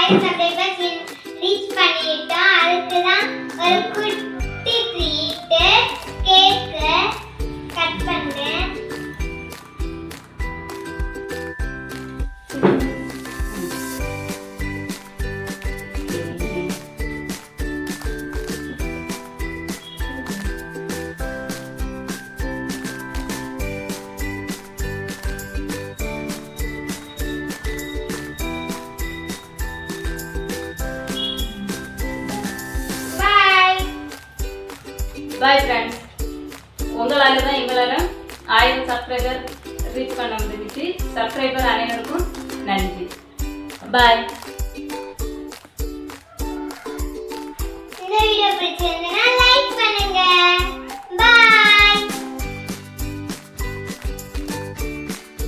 5 subscribers reach பண்ணிட்டோம். அதுக்கு தான் ஒரு குட்டி ட்ரீட் கேக் கட் பண்றேன். பாய் ஃப்ரெண்ட்ஸ், உங்களால் தான் எங்களால் 1000 சப்ஸ்கிரைபர் ரீச் பண்ண முடிஞ்சிச்சு. சப்ஸ்கிரைபர் அனைவருக்கும் நன்றி. பாய்.